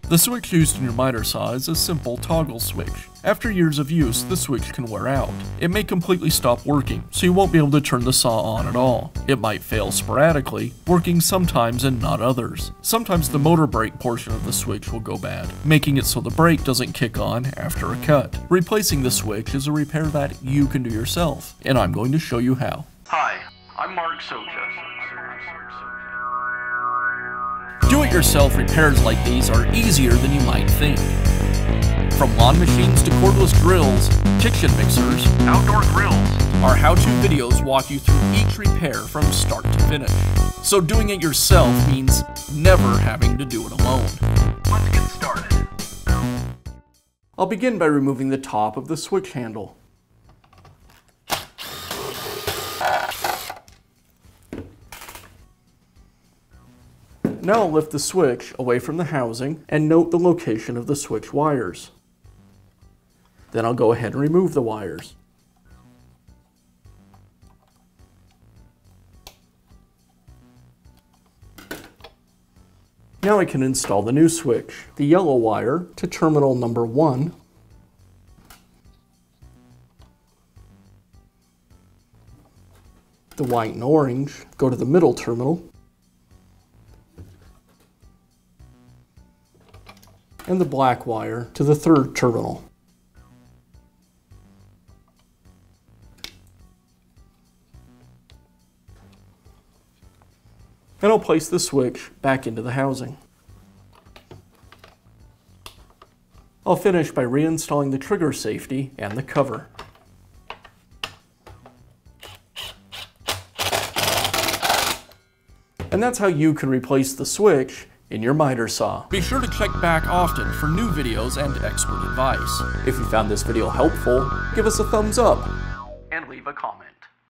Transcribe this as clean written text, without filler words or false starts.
The switch used in your miter saw is a simple toggle switch. After years of use, the switch can wear out. It may completely stop working, so you won't be able to turn the saw on at all. It might fail sporadically, working sometimes and not others. Sometimes the motor brake portion of the switch will go bad, making it so the brake doesn't kick on after a cut. Replacing the switch is a repair that you can do yourself, and I'm going to show you how. Hi, I'm Mark Soja. Do-it-yourself repairs like these are easier than you might think. From lawn machines to cordless drills, kitchen mixers, Outdoor grills. our how-to videos walk you through each repair from start to finish. So doing it yourself means never having to do it alone. Let's get started. I'll begin by removing the top of the switch handle. Now I'll lift the switch away from the housing and note the location of the switch wires. Then I'll go ahead and remove the wires. Now I can install the new switch. The yellow wire to terminal number 1. The white and orange go to the middle terminal. And the black wire to the third terminal. And I'll place the switch back into the housing. I'll finish by reinstalling the trigger safety and the cover. And that's how you can replace the switch in your miter saw. Be sure to check back often for new videos and expert advice. If you found this video helpful, give us a thumbs up And leave a comment.